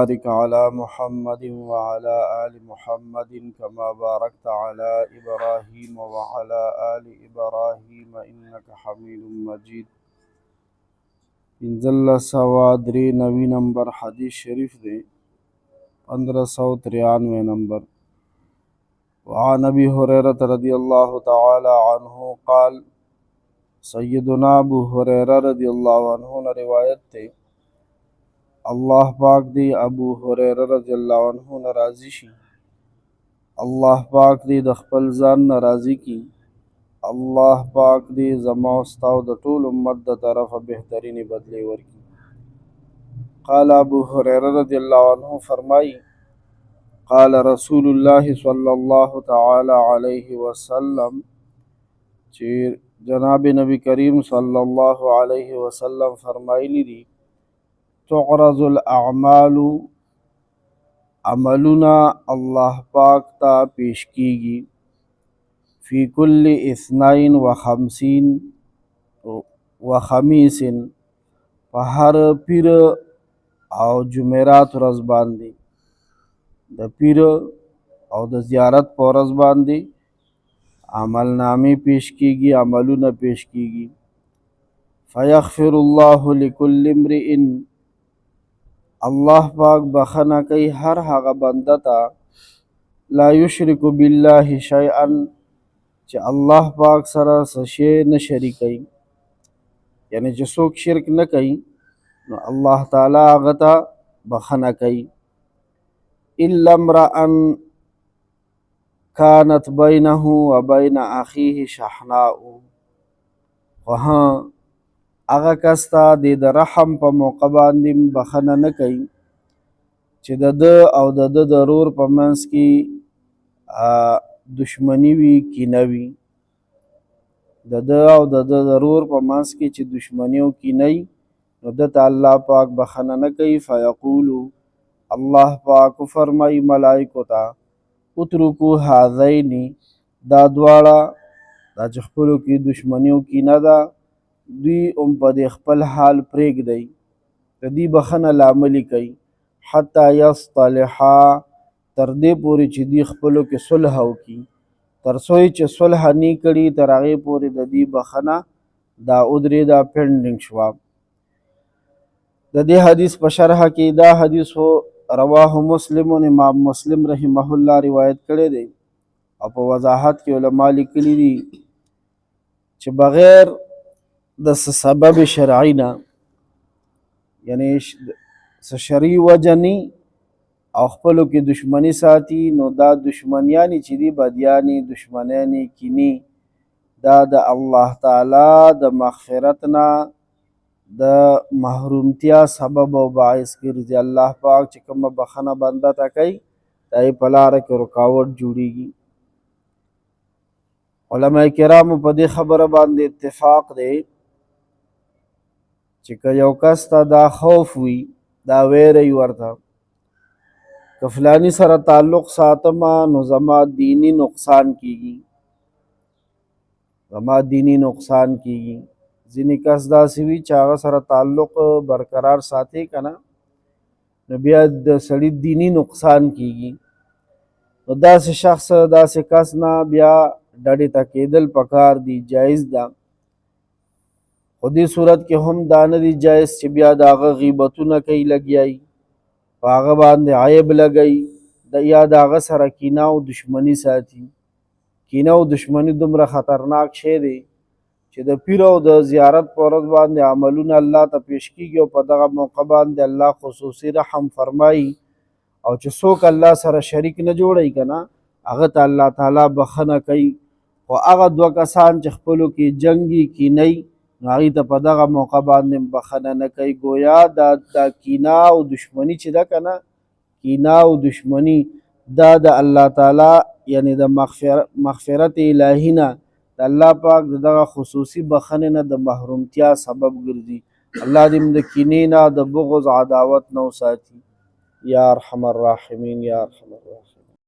وبارك على محمد وعلى آل محمد كما باركت على إبراهيم وعلى آل إبراهيم إنك حميد مجيد. انزل سوادری نوی نمبر حدیث شریف دے 1593 نمبر. وعن ابی ہریرہ رضی اللہ تعالی عنہ قال، سیدنا ابو ہریرہ رضی اللہ عنہ نے روایت تے اللہ پاک دی ابو ہریرہ رضی اللہ عنہ نے راضی شي، اللہ پاک دی د خپل ځان نه راضی کی، اللہ پاک دی زما او ستا د ټول امت د طرفه بهترینی بدلی ورکی. قال ابو ہریرہ رضی اللہ عنہ فرمائی، قال رسول اللہ صلی اللہ تعالی علیہ وسلم، چې جناب نبی کریم صلی اللہ علیہ وسلم فرمائلی دی، تعرض الاعمال، عملنا اللہ پاک تا پیش کیگی، فی کل اثنین و خمسین و خمیسن، پہر پیر او جمعرات ورځ باندې، د پیر او د زیارت په ورځ باندې عمل نامې پیش کیږي، عملونه پیش کیږي. فیغفر الله لکل امرئ، اللہ پاک بخنه کوي هر هغه بنده ته لا یشرک بالله شیئا، چې اللہ پاک سره څه شی نه شریکوي، یعنی چې څوک شرک نه کوي نو اللہ تعالی هغه ته بخنه کوي. الا امرأ كانت بینه و بین اخیه شحناء، خو هغه کس ته د رحم په موقع باندې بخنه نه کوي چې د ده او د ده د ورور په منځ کې دشمنی وي، کینه وي. د ده او د ده د ورور په منځ کې چې دشمنی او کینه وي نو ده ته الله پاک بخنه نه کوي. فیقولو، اللہ پاک فرمائی ملائکو ته، اترکو هذین، دا دواړه دا چې خپلو کې دشمنی او کینه ده دوی په دې خپل حال پرېږدئ، د دې بخنه لاملي کوي، حتی یصطلحا، تر دې پورې چې دوی خپلو کې صلح وکړي، تر څو چې صلح نه کړي تر هغې پورې د دې بخنه دا ودرېده، پینډینګ شوه. د دې حدیث په شرحه کې دا حدیث رواه مسلم، امام مسلم رحمه الله روایت کړی دی، او په وضاحت کې علما لیکلي دي چې بغیر د سبب شرعي نه، یعنی شرعي وجه نی او خپلو کې دشمنی ساتي، نو دا دشمنیانی چې دي بدیانی دشمنیانی کینی، دا د الله تعالی د مغفرت نه د محرومتیا سبب او باعث ګرځي. الله پاک چې کومه بخنه بنده ته کوي د هغې په لاره کې رکاوټ جوړیږي. علماء کرامو په دې خبره باندې اتفاق دی چې که یو کس ته دا خوف وي، دا ویره وي ورته که فلانی سره تعلق ساتمه نو زما دینی نقصان کیږي، زما دینی نقصان کیږي. ځینې کس داسې وي چې هغه سره تعلق برقرار ساتي که نه، نو بیا د سړي دینی نقصان کیږي. نو داسې شخص داسې کس نه بیا ډډې ته کېدل پکار دي، جایز ده. خو دې صورت کې هم دا نه دي جایز چې بیا د هغه غیبتونه کوي، لګیایي په هغه باندې عیب لګوي، یا د هغه سره کینه او دشمني ساتي. کینه او دشمني دومره خطرناک شی دی چې د پیر او د زیارت په ورځ باندې عملونه الله ته پیش کیږي، او په دغه موقع باندې الله خصوصي رحم فرمایي، او چې څوک الله سره شریک نه جوړوي که نه هغه ته الله تعالی بخنه کوي. خو هغه دوه کسان چې خپلو کې جنګي کینی نو هغې ته په دغه موقع باندې بخنه نه کوي. گویا دا کینه او دشمني چې ده که نه، کینه او دشمني دا د الله تعالی یعنی د مغفرت الهی نه، د الله پاک د دغه خصوصي بخنې نه د محرومتیا سبب ګرځي. الله دې موږ د کینې نه، د بغض عداوت نه وساتي. یا ارحم الراحمین، یا ارحم الراحمین.